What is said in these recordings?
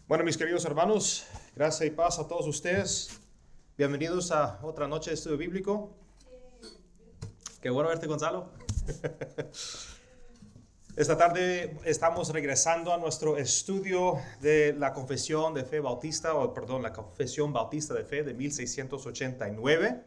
Bueno, mis queridos hermanos, gracia y paz a todos ustedes. Bienvenidos a otra noche de estudio bíblico. Qué bueno verte, Gonzalo. Esta tarde estamos regresando a nuestro estudio de la confesión de fe bautista, la confesión bautista de fe de 1689.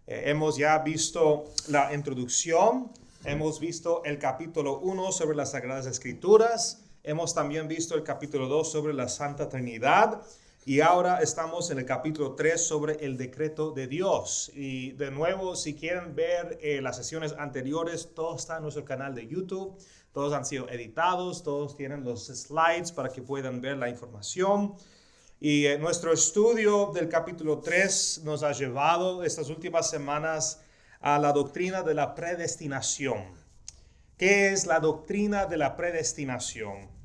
Hemos ya visto la introducción, hemos visto el capítulo 1 sobre las Sagradas Escrituras, hemos también visto el capítulo 2 sobre la Santa Trinidad y ahora estamos en el capítulo 3 sobre el decreto de Dios. Y de nuevo, si quieren ver las sesiones anteriores, todo está en nuestro canal de YouTube, todos han sido editados, todos tienen los slides para que puedan ver la información. Y nuestro estudio del capítulo 3 nos ha llevado estas últimas semanas a la doctrina de la predestinación. ¿Qué es la doctrina de la predestinación?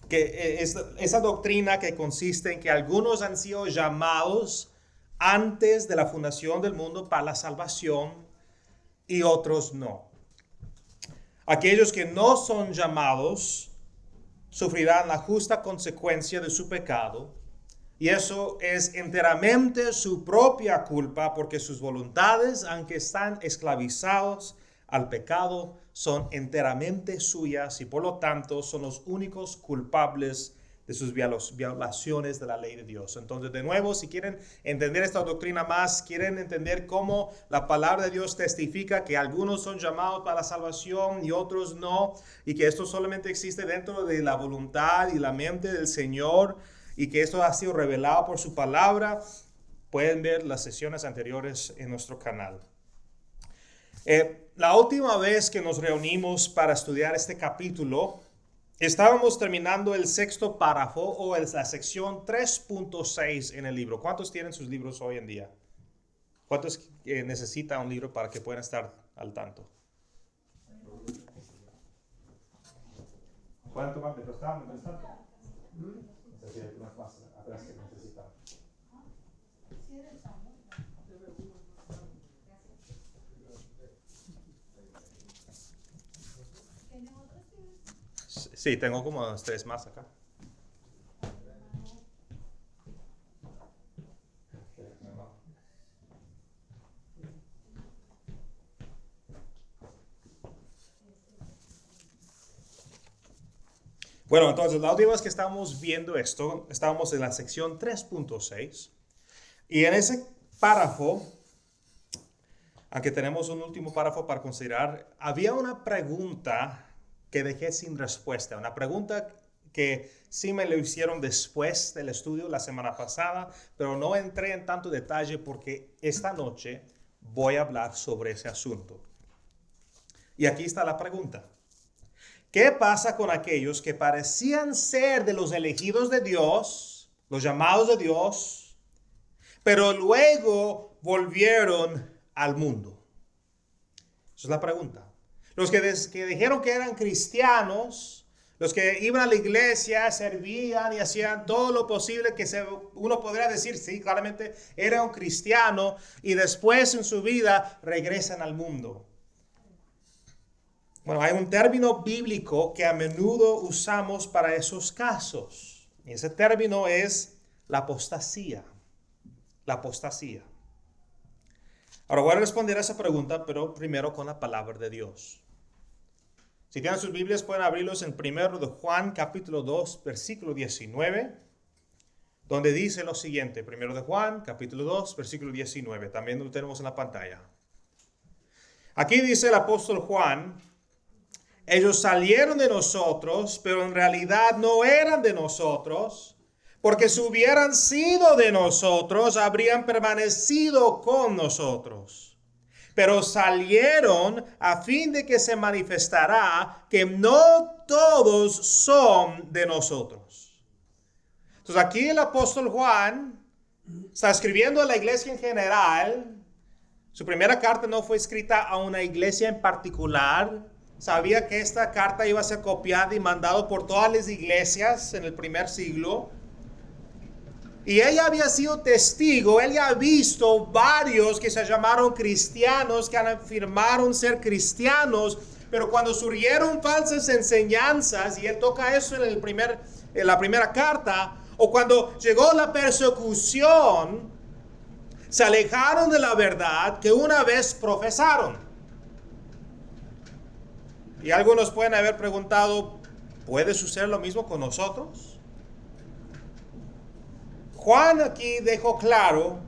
Que es esa doctrina que consiste en que algunos han sido llamados antes de la fundación del mundo para la salvación y otros no. Aquellos que no son llamados sufrirán la justa consecuencia de su pecado. Y eso es enteramente su propia culpa, porque sus voluntades, aunque están esclavizados al pecado, son enteramente suyas y por lo tanto son los únicos culpables de sus violaciones de la ley de Dios. Entonces, de nuevo, si quieren entender esta doctrina más, quieren entender cómo la palabra de Dios testifica que algunos son llamados para la salvación y otros no, y que esto solamente existe dentro de la voluntad y la mente del Señor, y que esto ha sido revelado por su palabra, pueden ver las sesiones anteriores en nuestro canal. La última vez que nos reunimos para estudiar este capítulo, estábamos terminando el sexto párrafo o la sección 3.6 en el libro. ¿Cuántos tienen sus libros hoy en día? ¿Cuántos necesitan un libro para que puedan estar al tanto? ¿Pueden tomar de prestado? Sí, tengo como unos 3 más acá. Bueno, entonces la última vez que estábamos viendo esto, estábamos en la sección 3.6 y en ese párrafo, aunque tenemos un último párrafo para considerar, había una pregunta que dejé sin respuesta, una pregunta que sí me lo hicieron después del estudio la semana pasada, pero no entré en tanto detalle porque esta noche voy a hablar sobre ese asunto. Y aquí está la pregunta. ¿Qué pasa con aquellos que parecían ser de los elegidos de Dios, los llamados de Dios, pero luego volvieron al mundo? Esa es la pregunta. Los que dijeron que eran cristianos, los que iban a la iglesia, servían y hacían todo lo posible que uno podría decir, sí, claramente era un cristiano, y después en su vida regresan al mundo. Bueno, hay un término bíblico que a menudo usamos para esos casos. Y ese término es la apostasía. La apostasía. Ahora voy a responder a esa pregunta, pero primero con la palabra de Dios. Si tienen sus Biblias, pueden abrirlos en 1 de Juan, capítulo 2, versículo 19, donde dice lo siguiente. 1 de Juan, capítulo 2, versículo 19. También lo tenemos en la pantalla. Aquí dice el apóstol Juan: ellos salieron de nosotros, pero en realidad no eran de nosotros, porque si hubieran sido de nosotros, habrían permanecido con nosotros. Pero salieron a fin de que se manifestará que no todos son de nosotros. Entonces aquí el apóstol Juan está escribiendo a la iglesia en general. Su primera carta no fue escrita a una iglesia en particular. Sabía que esta carta iba a ser copiada y mandada por todas las iglesias en el primer siglo. Y ella había sido testigo, él ya ha visto varios que se llamaron cristianos, que afirmaron ser cristianos, pero cuando surgieron falsas enseñanzas, y él toca eso en la primera carta, o cuando llegó la persecución, se alejaron de la verdad que una vez profesaron. Y algunos pueden haber preguntado, ¿puede suceder lo mismo con nosotros? Juan aquí dejó claro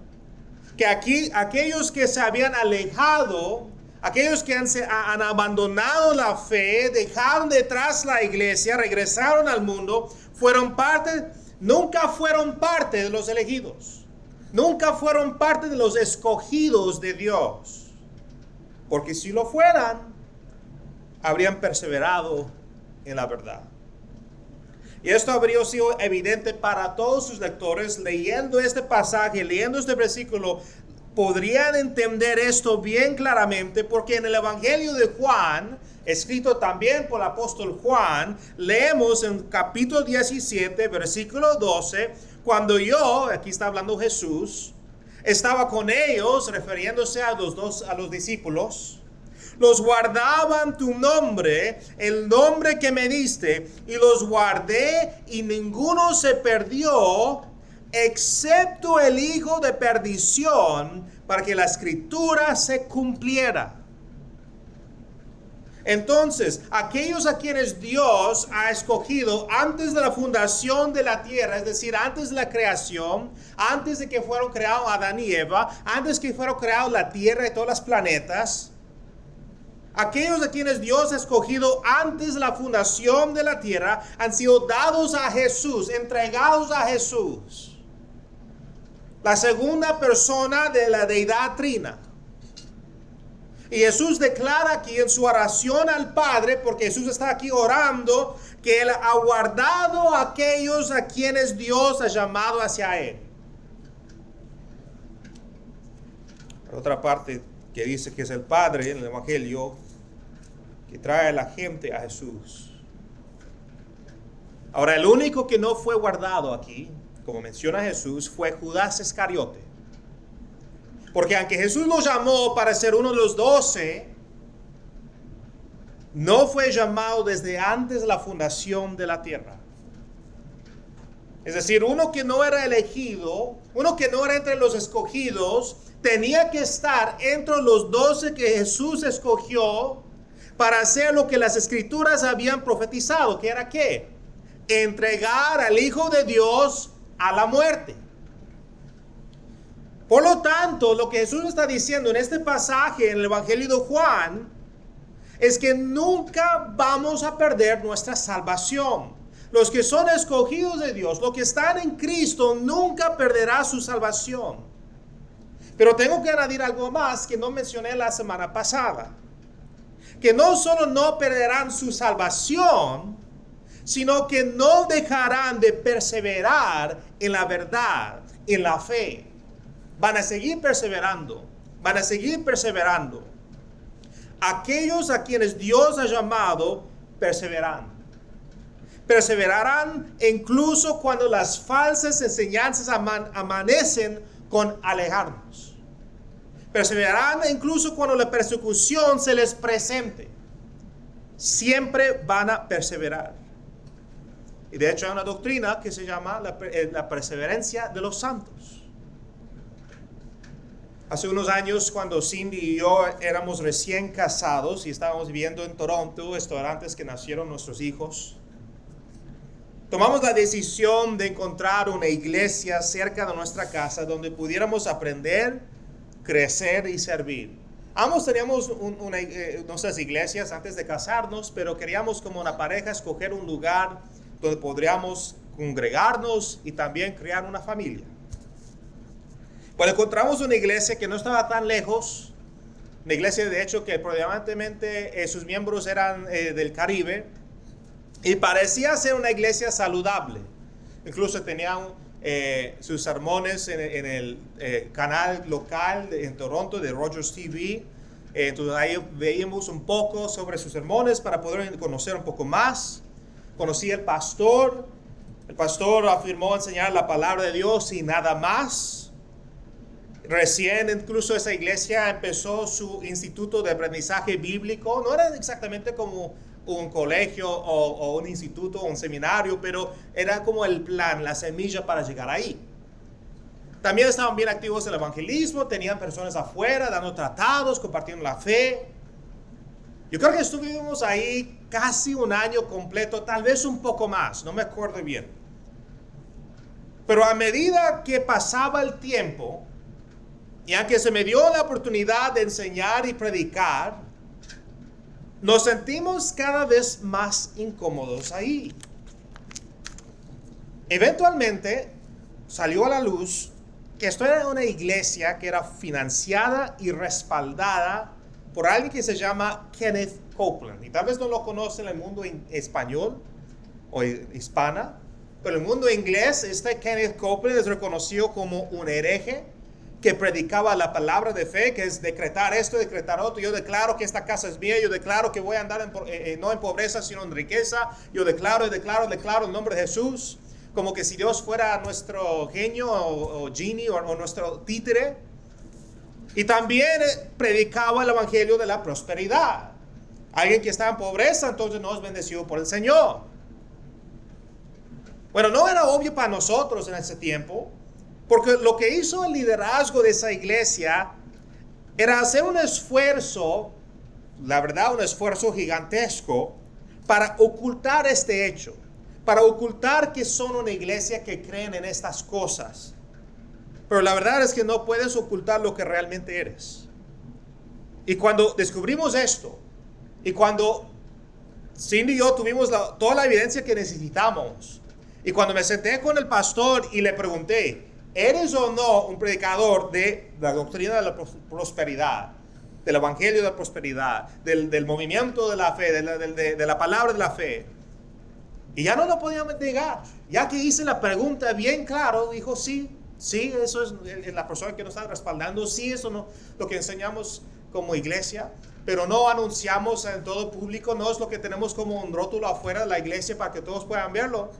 que aquí aquellos que se habían alejado, aquellos que han abandonado la fe, dejaron detrás la iglesia, regresaron al mundo, nunca fueron parte de los elegidos. Nunca fueron parte de los escogidos de Dios. Porque si lo fueran, habrían perseverado en la verdad. Y esto habría sido evidente para todos sus lectores. Leyendo este pasaje, leyendo este versículo, podrían entender esto bien claramente, porque en el Evangelio de Juan, escrito también por el apóstol Juan, leemos en capítulo 17, versículo 12, cuando yo, aquí está hablando Jesús, estaba con ellos, refiriéndose a los discípulos, los guardaban tu nombre, el nombre que me diste, y los guardé, y ninguno se perdió, excepto el hijo de perdición, para que la escritura se cumpliera. Entonces, aquellos a quienes Dios ha escogido antes de la fundación de la tierra, es decir, antes de la creación, antes de que fueron creados Adán y Eva, antes que fueron creados la tierra y todos los planetas, aquellos a quienes Dios ha escogido antes de la fundación de la tierra han sido dados a Jesús, entregados a Jesús, la segunda persona de la deidad trina. Y Jesús declara aquí en su oración al Padre, porque Jesús está aquí orando, que Él ha guardado a aquellos a quienes Dios ha llamado hacia Él. Por otra parte, que dice que es el Padre en el Evangelio que trae a la gente a Jesús. Ahora, el único que no fue guardado aquí, como menciona Jesús, fue Judas Iscariote. Porque aunque Jesús lo llamó para ser uno de los 12, no fue llamado desde antes de la fundación de la tierra. Es decir, uno que no era elegido, uno que no era entre los escogidos, tenía que estar entre los 12 que Jesús escogió para hacer lo que las Escrituras habían profetizado, que era ¿qué? Entregar al Hijo de Dios a la muerte. Por lo tanto, lo que Jesús está diciendo en este pasaje en el Evangelio de Juan es que nunca vamos a perder nuestra salvación. Los que son escogidos de Dios, los que están en Cristo, nunca perderán su salvación. Pero tengo que añadir algo más que no mencioné la semana pasada. Que no solo no perderán su salvación, sino que no dejarán de perseverar en la verdad, en la fe. Van a seguir perseverando, van a seguir perseverando. Aquellos a quienes Dios ha llamado, perseverarán. Perseverarán incluso cuando las falsas enseñanzas amanecen con alejarnos. Perseverarán incluso cuando la persecución se les presente. Siempre van a perseverar. Y de hecho hay una doctrina que se llama la perseverancia de los santos. Hace unos años, cuando Cindy y yo éramos recién casados y estábamos viviendo en Toronto, esto era antes que nacieron nuestros hijos, tomamos la decisión de encontrar una iglesia cerca de nuestra casa donde pudiéramos aprender, crecer y servir. Ambos teníamos nuestras iglesias antes de casarnos, pero queríamos como una pareja escoger un lugar donde podríamos congregarnos y también crear una familia. Bueno, encontramos una iglesia que no estaba tan lejos, una iglesia de hecho que probablemente sus miembros eran del Caribe, y parecía ser una iglesia saludable. Incluso tenían sus sermones en el canal local en Toronto de Rogers TV. Entonces ahí veíamos un poco sobre sus sermones para poder conocer un poco más. Conocí al pastor. El pastor afirmó enseñar la palabra de Dios y nada más. Recién incluso esa iglesia empezó su instituto de aprendizaje bíblico. No era exactamente como un colegio o un instituto o un seminario, pero era como el plan, la semilla para llegar ahí. También estaban bien activos en el evangelismo, tenían personas afuera dando tratados, compartiendo la fe. Yo creo que estuvimos ahí casi un año completo, tal vez un poco más, no me acuerdo bien. Pero a medida que pasaba el tiempo, y aunque se me dio la oportunidad de enseñar y predicar, nos sentimos cada vez más incómodos ahí. Eventualmente salió a la luz que esto era una iglesia que era financiada y respaldada por alguien que se llama Kenneth Copeland. Y tal vez no lo conocen en el mundo español o hispana, pero en el mundo inglés, este Kenneth Copeland es reconocido como un hereje que predicaba la palabra de fe, que es decretar esto, decretar otro. Yo declaro que esta casa es mía, yo declaro que voy a andar no en pobreza, sino en riqueza. Yo declaro el nombre de Jesús, como que si Dios fuera nuestro genio o genie o nuestro títere. Y también predicaba el evangelio de la prosperidad. Alguien que está en pobreza, entonces no es bendecido por el Señor. Bueno, no era obvio para nosotros en ese tiempo, porque lo que hizo el liderazgo de esa iglesia era hacer un esfuerzo, la verdad, un esfuerzo gigantesco para ocultar este hecho, para ocultar que son una iglesia que creen en estas cosas. Pero la verdad es que no puedes ocultar lo que realmente eres. Y cuando descubrimos esto, y cuando Cindy y yo tuvimos toda la evidencia que necesitamos, y cuando me senté con el pastor y le pregunté, ¿eres o no un predicador de la doctrina de la prosperidad, del evangelio de la prosperidad, del movimiento de la fe, de la palabra de la fe? Y ya no lo podíamos negar. Ya que hice la pregunta bien claro, dijo sí, eso es la persona que nos está respaldando, sí, eso no lo que enseñamos como iglesia, pero no anunciamos en todo público, no es lo que tenemos como un rótulo afuera de la iglesia para que todos puedan verlo.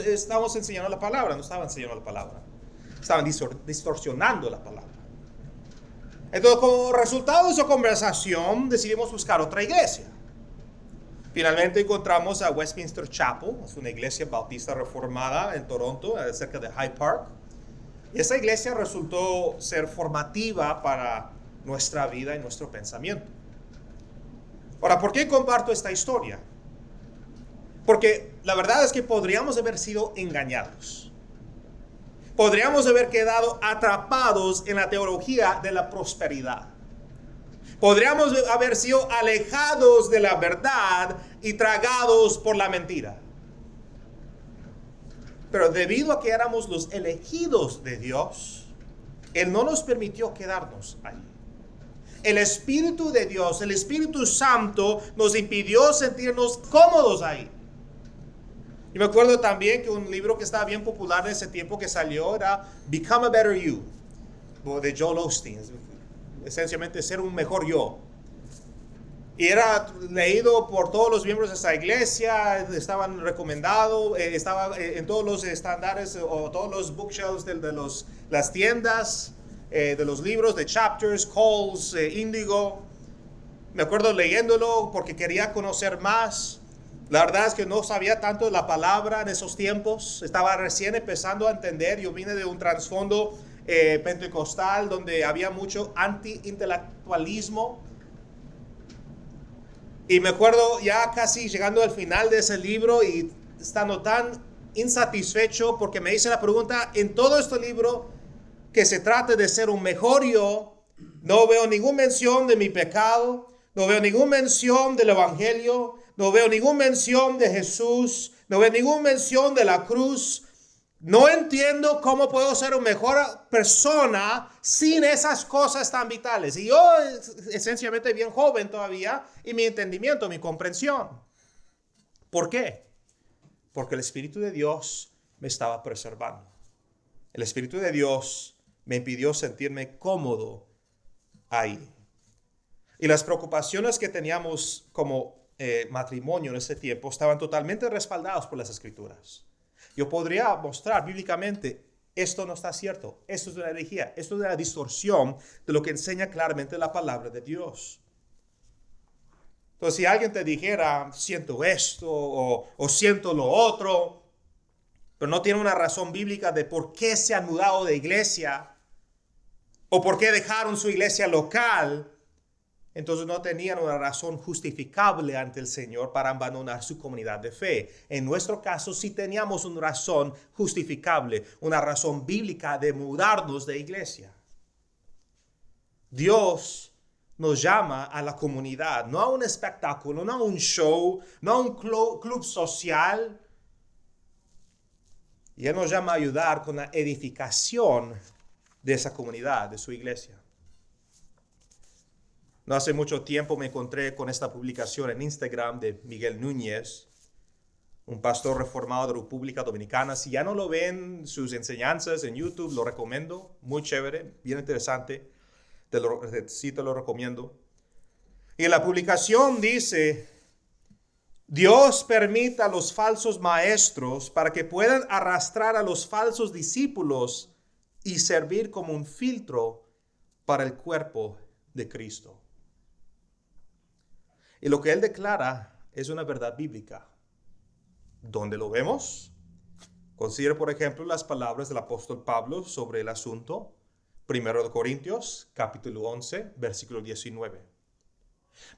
Estamos enseñando la palabra, no estaban enseñando la palabra. Estaban distorsionando la palabra. Entonces, como resultado de esa conversación, decidimos buscar otra iglesia. Finalmente encontramos a Westminster Chapel, es una iglesia bautista reformada en Toronto, cerca de Hyde Park. Y esa iglesia resultó ser formativa para nuestra vida y nuestro pensamiento. Ahora, ¿por qué comparto esta historia? Porque la verdad es que podríamos haber sido engañados. Podríamos haber quedado atrapados en la teología de la prosperidad. Podríamos haber sido alejados de la verdad y tragados por la mentira. Pero debido a que éramos los elegidos de Dios, Él no nos permitió quedarnos ahí. El Espíritu de Dios, el Espíritu Santo, nos impidió sentirnos cómodos ahí. Y me acuerdo también que un libro que estaba bien popular en ese tiempo que salió era Become a Better You, de Joel Osteen. Esencialmente ser un mejor yo. Y era leído por todos los miembros de esa iglesia, estaban recomendados, estaba en todos los estándares o todos los bookshelves de las tiendas, de los libros de Chapters, Coles, Indigo. Me acuerdo leyéndolo porque quería conocer más. La verdad es que no sabía tanto de la palabra en esos tiempos. Estaba recién empezando a entender. Yo vine de un trasfondo pentecostal donde había mucho anti-intelectualismo. Y me acuerdo ya casi llegando al final de ese libro y estando tan insatisfecho porque me hice la pregunta, en todo este libro que se trata de ser un mejor yo, no veo ninguna mención de mi pecado, no veo ninguna mención del evangelio, no veo ninguna mención de Jesús, no veo ninguna mención de la cruz. No entiendo cómo puedo ser una mejor persona sin esas cosas tan vitales. Y yo, esencialmente bien joven todavía, y mi entendimiento, mi comprensión. ¿Por qué? Porque el Espíritu de Dios me estaba preservando. El Espíritu de Dios me impidió sentirme cómodo ahí. Y las preocupaciones que teníamos como matrimonio en ese tiempo estaban totalmente respaldadas por las Escrituras. Yo podría mostrar bíblicamente esto no está cierto, esto es una herejía, esto es una distorsión de lo que enseña claramente la palabra de Dios. Entonces, si alguien te dijera, siento esto o siento lo otro, pero no tiene una razón bíblica de por qué se han mudado de iglesia o por qué dejaron su iglesia local, entonces no tenían una razón justificable ante el Señor para abandonar su comunidad de fe. En nuestro caso sí teníamos una razón justificable, una razón bíblica de mudarnos de iglesia. Dios nos llama a la comunidad, no a un espectáculo, no a un show, no a un club social. Y Él nos llama a ayudar con la edificación de esa comunidad, de su iglesia. No hace mucho tiempo me encontré con esta publicación en Instagram de Miguel Núñez, un pastor reformado de República Dominicana. Si ya no lo ven sus enseñanzas en YouTube, lo recomiendo. Muy chévere, bien interesante. Sí te lo recomiendo. Y en la publicación dice: Dios permite a los falsos maestros para que puedan arrastrar a los falsos discípulos y servir como un filtro para el cuerpo de Cristo. Y lo que él declara es una verdad bíblica. ¿Dónde lo vemos? Considere, por ejemplo, las palabras del apóstol Pablo sobre el asunto. 1 Corintios, capítulo 11, versículo 19.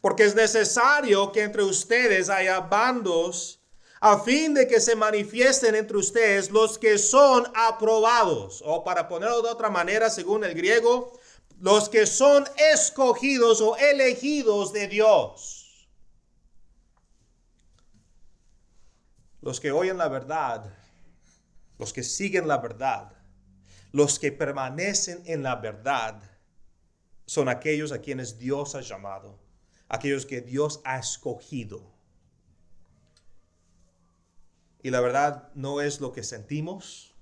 Porque es necesario que entre ustedes haya bandos, a fin de que se manifiesten entre ustedes los que son aprobados. O para ponerlo de otra manera, según el griego, los que son escogidos o elegidos de Dios. Los que oyen la verdad, los que siguen la verdad, los que permanecen en la verdad, son aquellos a quienes Dios ha llamado, aquellos que Dios ha escogido. Y la verdad no es lo que sentimos.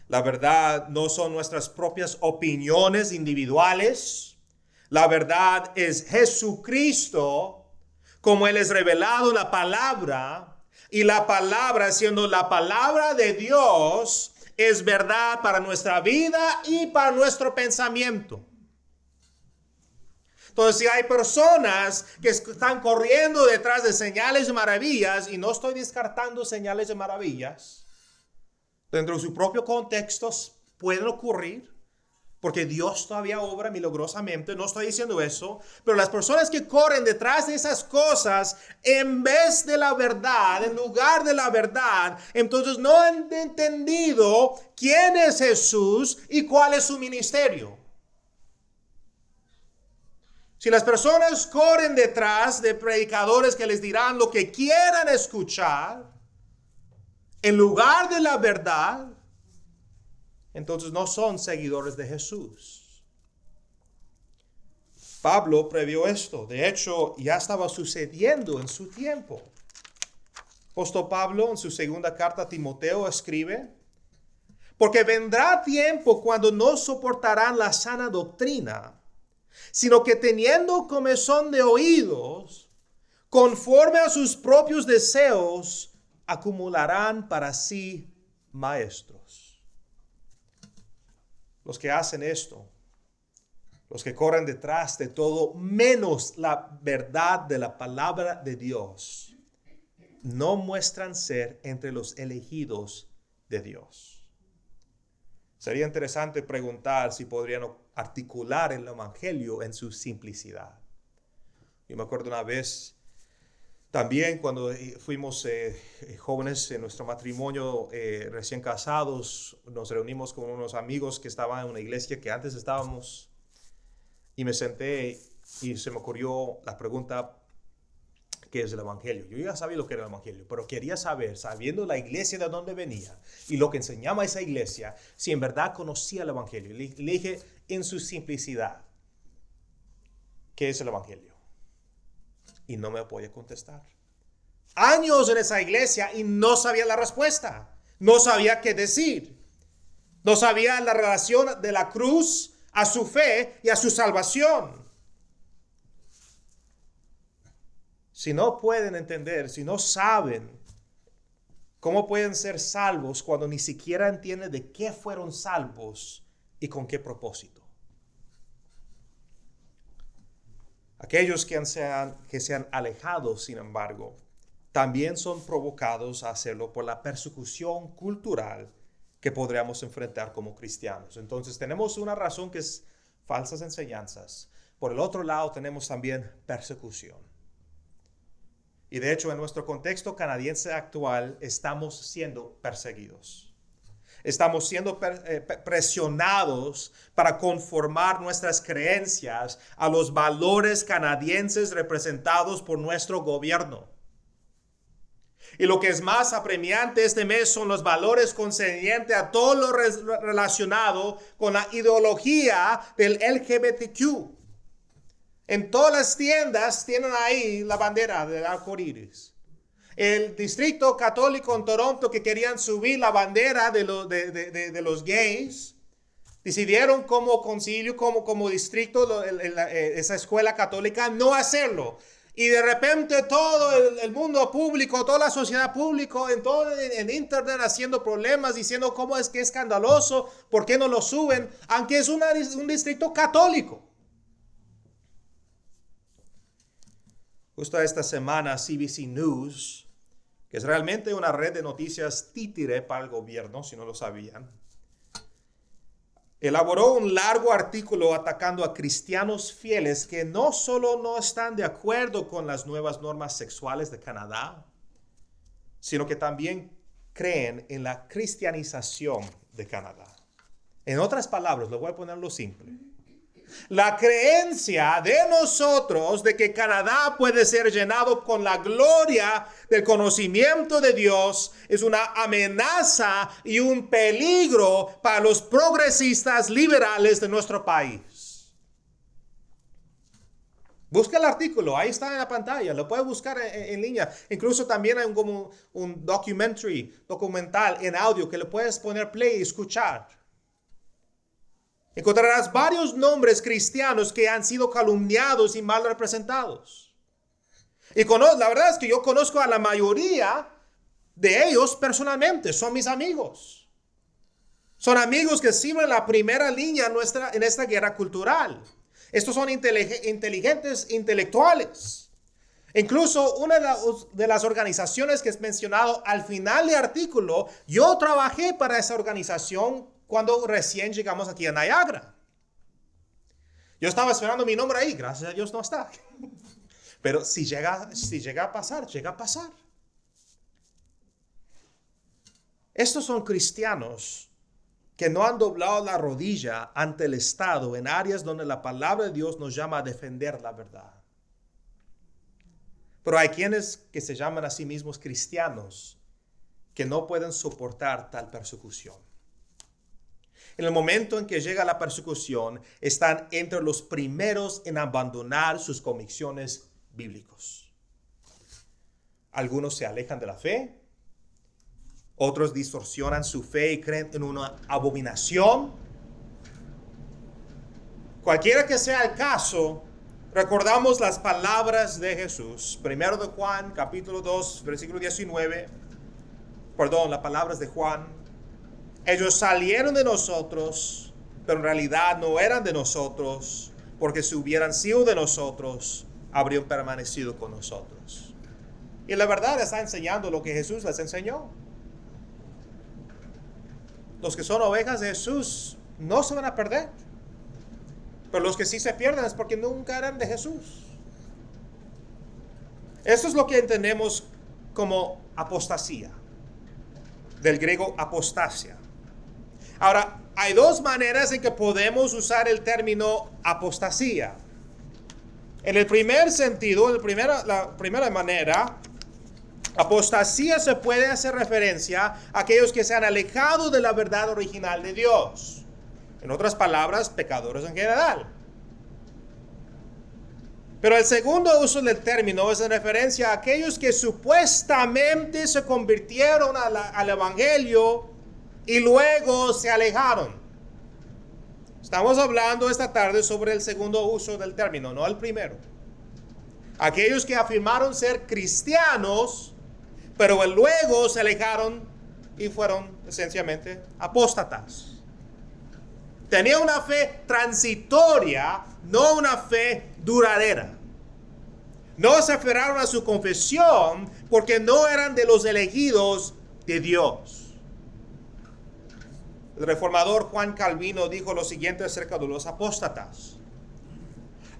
La verdad no son nuestras propias opiniones individuales. La verdad es Jesucristo, como Él es revelado en la palabra. Y la palabra, siendo la palabra de Dios, es verdad para nuestra vida y para nuestro pensamiento. Entonces, si hay personas que están corriendo detrás de señales de maravillas, y no estoy descartando señales de maravillas, dentro de su propio contexto pueden ocurrir, porque Dios todavía obra milagrosamente, no estoy diciendo eso, pero las personas que corren detrás de esas cosas, en vez de la verdad, en lugar de la verdad, entonces no han entendido quién es Jesús y cuál es su ministerio. Si las personas corren detrás de predicadores que les dirán lo que quieran escuchar, en lugar de la verdad, entonces no son seguidores de Jesús. Pablo previó esto. De hecho, ya estaba sucediendo en su tiempo. Apóstol Pablo, en su segunda carta a Timoteo, escribe: porque vendrá tiempo cuando no soportarán la sana doctrina, sino que teniendo comezón de oídos, conforme a sus propios deseos, acumularán para sí maestros. Los que hacen esto, los que corren detrás de todo menos la verdad de la palabra de Dios, no muestran ser entre los elegidos de Dios. Sería interesante preguntar si podrían articular el evangelio en su simplicidad. Yo me acuerdo una vez, también cuando fuimos jóvenes en nuestro matrimonio, recién casados, nos reunimos con unos amigos que estaban en una iglesia que antes estábamos, y me senté y se me ocurrió la pregunta: ¿qué es el evangelio? Yo ya sabía lo que era el evangelio, pero quería saber, sabiendo la iglesia de dónde venía y lo que enseñaba esa iglesia, si en verdad conocía el evangelio. Le dije en su simplicidad: ¿qué es el evangelio? Y no me podía contestar. Años en esa iglesia y no sabía la respuesta. No sabía qué decir. No sabía la relación de la cruz a su fe y a su salvación. Si no pueden entender, si no saben ¿Cómo pueden ser salvos cuando ni siquiera entienden de qué fueron salvos y con qué propósito? Aquellos que se han alejado, sin embargo, también son provocados a hacerlo por la persecución cultural que podríamos enfrentar como cristianos. Entonces tenemos una razón que es falsas enseñanzas. Por el otro lado tenemos también persecución. Y de hecho en nuestro contexto canadiense actual estamos siendo perseguidos. Estamos siendo presionados para conformar nuestras creencias a los valores canadienses representados por nuestro gobierno. Y lo que es más apremiante este mes son los valores concernientes a todo lo relacionado con la ideología del LGBTQ. En todas las tiendas tienen ahí la bandera del arco iris. El distrito católico en Toronto, que querían subir la bandera de los gays, decidieron como concilio, como distrito, esa escuela católica, no hacerlo. Y de repente todo el mundo público, toda la sociedad pública, en internet haciendo problemas, diciendo cómo es que es escandaloso, por qué no lo suben, aunque es un distrito católico. Justo esta semana CBC News, que es realmente una red de noticias títere para el gobierno, si no lo sabían, elaboró un largo artículo atacando a cristianos fieles que no solo no están de acuerdo con las nuevas normas sexuales de Canadá, sino que también creen en la cristianización de Canadá. En otras palabras, lo voy a ponerlo simple. La creencia de nosotros de que Canadá puede ser llenado con la gloria del conocimiento de Dios es una amenaza y un peligro para los progresistas liberales de nuestro país. Busca el artículo, ahí está en la pantalla, lo puede buscar en línea. Incluso también hay como un documental en audio que le puedes poner play y escuchar. Encontrarás varios nombres cristianos que han sido calumniados y mal representados. Y la verdad es que yo conozco a la mayoría de ellos personalmente, son mis amigos. Son amigos que sirven la primera línea en esta guerra cultural. Estos son inteligentes intelectuales. Incluso una de las organizaciones que es mencionado al final del artículo, yo trabajé para esa organización cuando recién llegamos aquí a Niagara. Yo estaba esperando mi nombre ahí, gracias a Dios no está. Pero si llega a pasar, llega a pasar. Estos son cristianos que no han doblado la rodilla ante el Estado en áreas donde la palabra de Dios nos llama a defender la verdad. Pero hay quienes que se llaman a sí mismos cristianos que no pueden soportar tal persecución. En el momento en que llega la persecución, están entre los primeros en abandonar sus convicciones bíblicas. Algunos se alejan de la fe, otros distorsionan su fe y creen en una abominación. Cualquiera que sea el caso, recordamos las palabras de Jesús. Primero de Juan, capítulo 2, versículo 19. Las palabras de Juan. Ellos salieron de nosotros, pero en realidad no eran de nosotros, porque si hubieran sido de nosotros, habrían permanecido con nosotros. Y la verdad está enseñando lo que Jesús les enseñó. Los que son ovejas de Jesús no se van a perder, pero los que sí se pierden es porque nunca eran de Jesús. Esto es lo que entendemos como apostasía, del griego apostasia. Ahora, hay dos maneras en que podemos usar el término apostasía. En el primer sentido, la primera manera, apostasía se puede hacer referencia a aquellos que se han alejado de la verdad original de Dios. En otras palabras, pecadores en general. Pero el segundo uso del término es en referencia a aquellos que supuestamente se convirtieron al Evangelio y luego se alejaron. Estamos hablando esta tarde sobre el segundo uso del término, no el primero. Aquellos que afirmaron ser cristianos, pero luego se alejaron y fueron esencialmente apóstatas. Tenía una fe transitoria, no una fe duradera. No se aferraron a su confesión porque no eran de los elegidos de Dios. El reformador Juan Calvino dijo lo siguiente acerca de los apóstatas.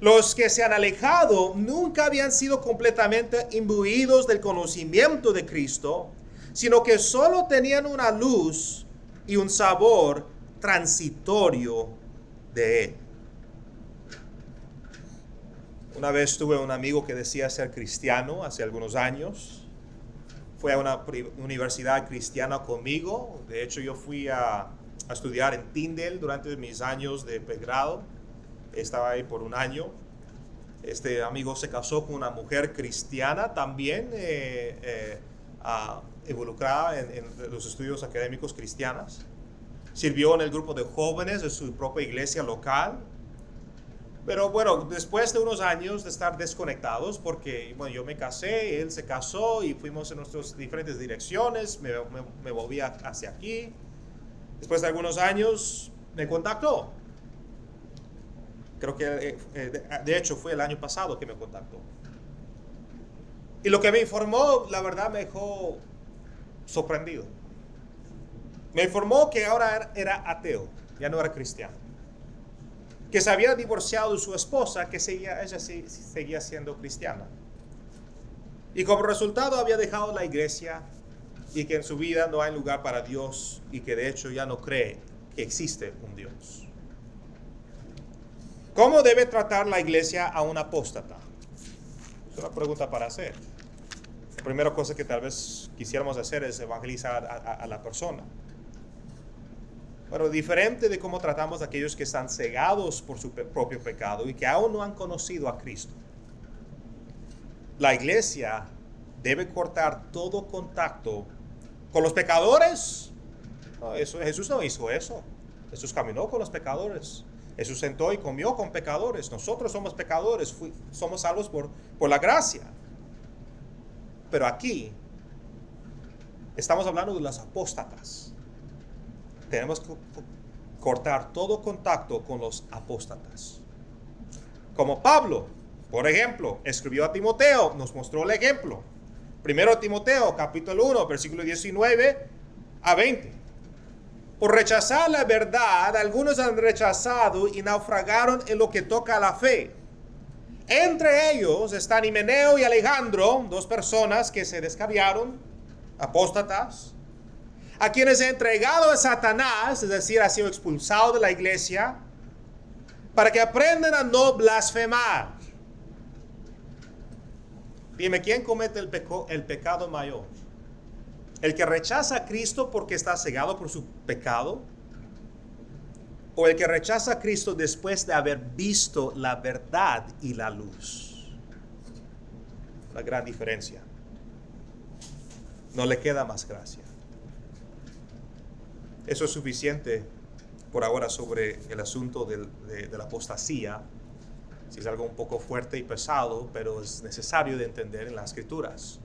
Los que se han alejado nunca habían sido completamente imbuidos del conocimiento de Cristo, sino que solo tenían una luz y un sabor transitorio de Él. Una vez tuve un amigo que decía ser cristiano hace algunos años. Fue a una universidad cristiana conmigo. De hecho, yo fui a estudiar en Tyndale durante mis años de pregrado. Estaba ahí por un año. Este amigo se casó con una mujer cristiana también, involucrada en los estudios académicos cristianos. Sirvió en el grupo de jóvenes de su propia iglesia local. Pero bueno, después de unos años de estar desconectados, porque bueno, yo me casé, él se casó y fuimos en nuestras diferentes direcciones, me volví hacia aquí. Después de algunos años me contactó. Creo que de hecho fue el año pasado que me contactó. Y lo que me informó, la verdad, me dejó sorprendido. Me informó que ahora era ateo, ya no era cristiano. Que se había divorciado de su esposa, que ella seguía siendo cristiana. Y como resultado había dejado la iglesia y que en su vida no hay lugar para Dios y que de hecho ya no cree que existe un Dios. ¿Cómo debe tratar la iglesia a un apóstata? Es una pregunta para hacer. La primera cosa que tal vez quisiéramos hacer es evangelizar a la persona. Pero diferente de cómo tratamos a aquellos que están cegados por su propio pecado y que aún no han conocido a Cristo. La iglesia debe cortar todo contacto con los pecadores. No, Jesús no hizo eso. Jesús caminó con los pecadores. Jesús sentó y comió con pecadores. Nosotros somos pecadores, somos salvos por la gracia. Pero aquí estamos hablando de los apóstatas. Tenemos que cortar todo contacto con los apóstatas. Como Pablo, por ejemplo, escribió a Timoteo, nos mostró el ejemplo. Primero Timoteo, capítulo 1, versículo 19 a 20. Por rechazar la verdad, algunos han rechazado y naufragaron en lo que toca a la fe. Entre ellos están Himeneo y Alejandro, dos personas que se descarriaron, apóstatas, a quienes he entregado a Satanás, es decir, ha sido expulsado de la iglesia, para que aprendan a no blasfemar. Dime, ¿quién comete el pecado mayor? ¿El que rechaza a Cristo porque está cegado por su pecado? ¿O el que rechaza a Cristo después de haber visto la verdad y la luz? Una gran diferencia. No le queda más gracia. Eso es suficiente por ahora sobre el asunto de la apostasía. Si es algo un poco fuerte y pesado, pero es necesario de entender en las Escrituras.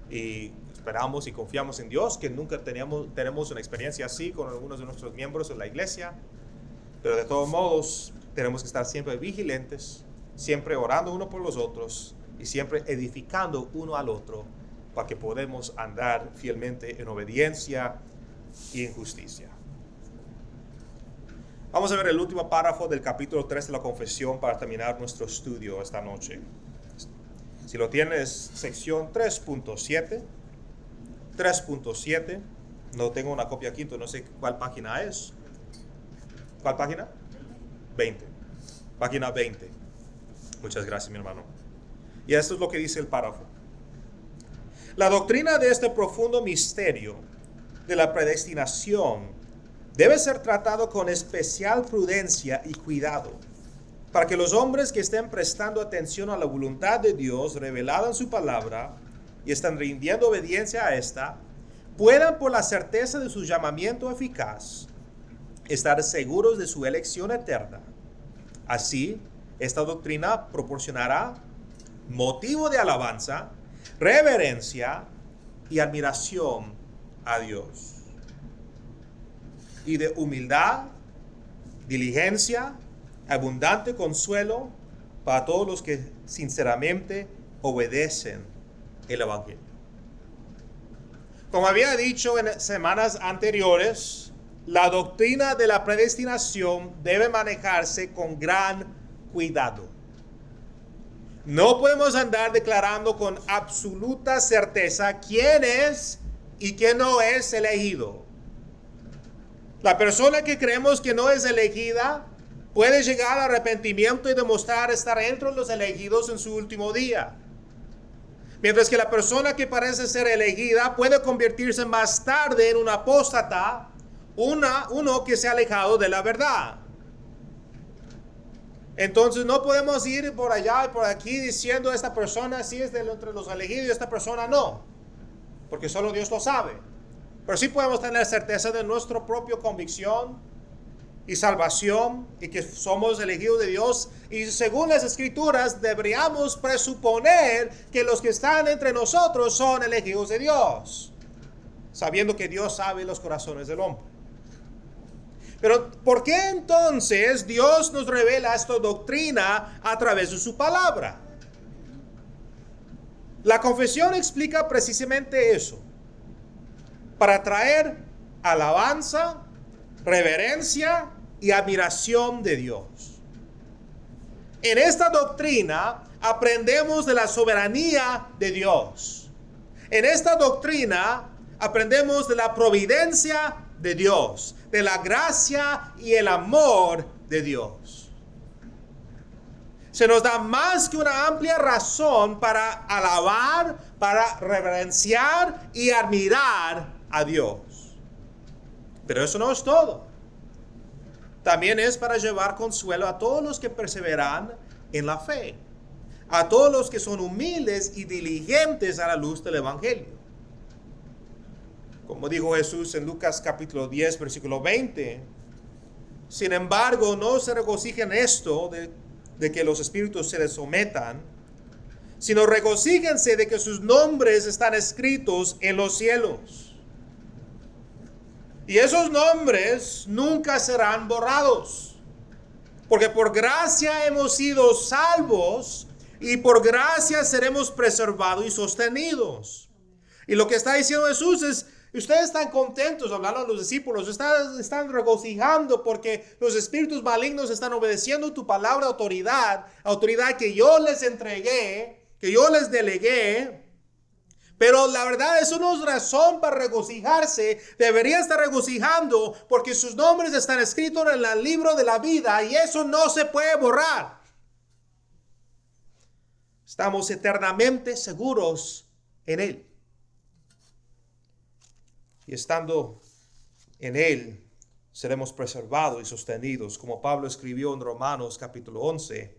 Y esperamos y confiamos en Dios que nunca tenemos una experiencia así con algunos de nuestros miembros en la iglesia. Pero de todos modos, tenemos que estar siempre vigilantes, siempre orando uno por los otros y siempre edificando uno al otro para que podamos andar fielmente en obediencia y en justicia. Vamos a ver el último párrafo del capítulo 3 de la confesión para terminar nuestro estudio esta noche. Si lo tienes, sección 3.7. 3.7. No tengo una copia aquí, entonces no sé cuál página es. ¿Cuál página? 20. Página 20. Muchas gracias, mi hermano. Y esto es lo que dice el párrafo. La doctrina de este profundo misterio de la predestinación debe ser tratado con especial prudencia y cuidado, para que los hombres que estén prestando atención a la voluntad de Dios revelada en su palabra y están rindiendo obediencia a esta, puedan por la certeza de su llamamiento eficaz estar seguros de su elección eterna. Así, esta doctrina proporcionará motivo de alabanza, reverencia y admiración a Dios, y de humildad, diligencia, abundante consuelo para todos los que sinceramente obedecen el Evangelio. Como había dicho en semanas anteriores, la doctrina de la predestinación debe manejarse con gran cuidado. No podemos andar declarando con absoluta certeza quién es y quién no es elegido. La persona que creemos que no es elegida puede llegar al arrepentimiento y demostrar estar entre los elegidos en su último día. Mientras que la persona que parece ser elegida puede convertirse más tarde en un apóstata, uno que se ha alejado de la verdad. Entonces no podemos ir por allá y por aquí diciendo esta persona sí es entre los elegidos y esta persona no, porque solo Dios lo sabe. Pero sí podemos tener certeza de nuestra propia convicción y salvación y que somos elegidos de Dios. Y según las Escrituras deberíamos presuponer que los que están entre nosotros son elegidos de Dios, sabiendo que Dios sabe los corazones del hombre. Pero ¿por qué entonces Dios nos revela esta doctrina a través de su palabra? La confesión explica precisamente eso, para traer alabanza, reverencia y admiración de Dios. En esta doctrina aprendemos de la soberanía de Dios. En esta doctrina aprendemos de la providencia de Dios, de la gracia y el amor de Dios. Se nos da más que una amplia razón para alabar, para reverenciar y admirar a Dios. Pero eso no es todo. También es para llevar consuelo a todos los que perseveran en la fe, a todos los que son humildes y diligentes a la luz del Evangelio. Como dijo Jesús en Lucas capítulo 10, versículo 20, sin embargo, no se regocijen esto de que los espíritus se les sometan, sino regocíjense de que sus nombres están escritos en los cielos. Y esos nombres nunca serán borrados, porque por gracia hemos sido salvos y por gracia seremos preservados y sostenidos. Y lo que está diciendo Jesús es, ustedes están contentos, hablando a los discípulos, están regocijando porque los espíritus malignos están obedeciendo tu palabra autoridad que yo les entregué, que yo les delegué. Pero la verdad, eso no es razón para regocijarse. Debería estar regocijando porque sus nombres están escritos en el libro de la vida y eso no se puede borrar. Estamos eternamente seguros en Él. Y estando en Él, seremos preservados y sostenidos, como Pablo escribió en Romanos capítulo 11,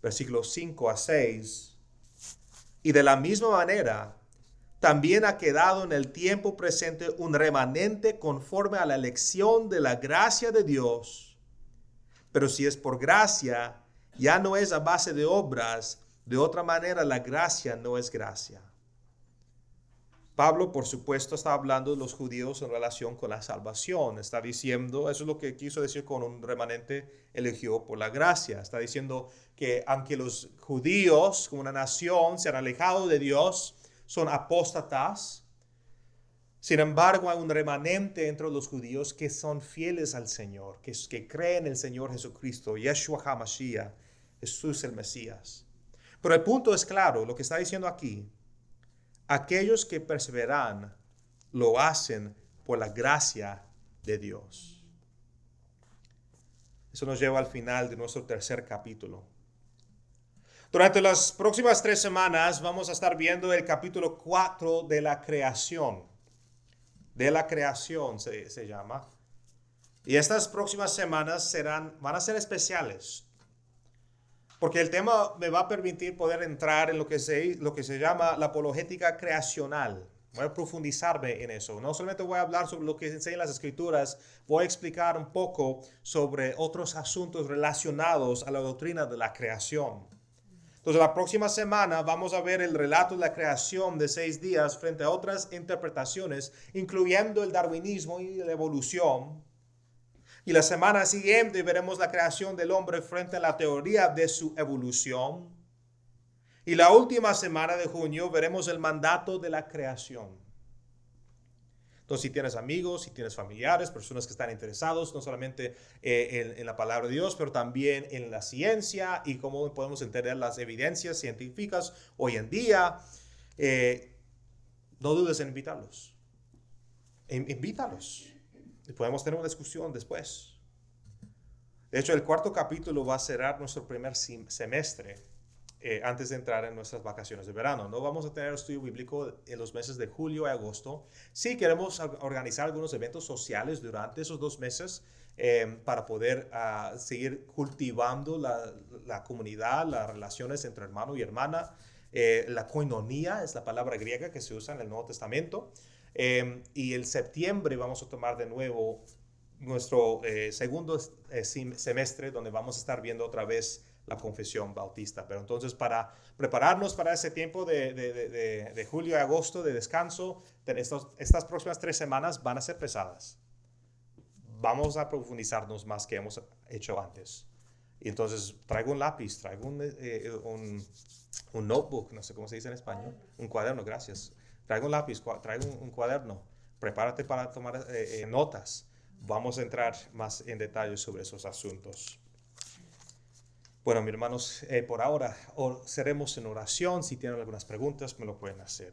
versículos 5 a 6. Y de la misma manera, también ha quedado en el tiempo presente un remanente conforme a la elección de la gracia de Dios. Pero si es por gracia, ya no es a base de obras, de otra manera la gracia no es gracia. Pablo, por supuesto, está hablando de los judíos en relación con la salvación. Está diciendo, eso es lo que quiso decir con un remanente elegido por la gracia. Está diciendo que aunque los judíos, como una nación, se han alejado de Dios, son apóstatas, sin embargo hay un remanente entre los judíos que son fieles al Señor, que creen en el Señor Jesucristo, Yeshua HaMashiach, Jesús el Mesías. Pero el punto es claro, lo que está diciendo aquí. Aquellos que perseveran lo hacen por la gracia de Dios. Eso nos lleva al final de nuestro tercer capítulo. Durante las próximas 3 semanas vamos a estar viendo el capítulo 4 de la creación. De la creación se llama. Y estas próximas semanas van a ser especiales. Porque el tema me va a permitir poder entrar en lo que se llama la apologética creacional. Voy a profundizarme en eso. No solamente voy a hablar sobre lo que enseñan las Escrituras, voy a explicar un poco sobre otros asuntos relacionados a la doctrina de la creación. Entonces, la próxima semana vamos a ver el relato de la creación de 6 días frente a otras interpretaciones, incluyendo el darwinismo y la evolución. Y la semana siguiente veremos la creación del hombre frente a la teoría de su evolución. Y la última semana de junio veremos el mandato de la creación. Entonces, si tienes amigos, si tienes familiares, personas que están interesados no solamente en la palabra de Dios, pero también en la ciencia y cómo podemos entender las evidencias científicas hoy en día, no dudes en invitarlos. Invítalos. Y podemos tener una discusión después. De hecho, el cuarto capítulo va a cerrar nuestro primer semestre antes de entrar en nuestras vacaciones de verano. No vamos a tener estudio bíblico en los meses de julio y agosto. Sí queremos organizar algunos eventos sociales durante esos 2 meses para poder seguir cultivando la comunidad, las relaciones entre hermano y hermana. La koinonia es la palabra griega que se usa en el Nuevo Testamento. Y en septiembre vamos a tomar de nuevo nuestro segundo semestre, donde vamos a estar viendo otra vez la confesión bautista. Pero entonces, para prepararnos para ese tiempo de julio y agosto de descanso, estas próximas 3 semanas van a ser pesadas. Vamos a profundizarnos más que hemos hecho antes. Y entonces traigo un lápiz, traigo un notebook, no sé cómo se dice en español, un cuaderno, gracias. Traigo un lápiz, traigo un cuaderno, prepárate para tomar notas. Vamos a entrar más en detalle sobre esos asuntos. Bueno, mis hermanos, por ahora seremos en oración. Si tienen algunas preguntas, me lo pueden hacer.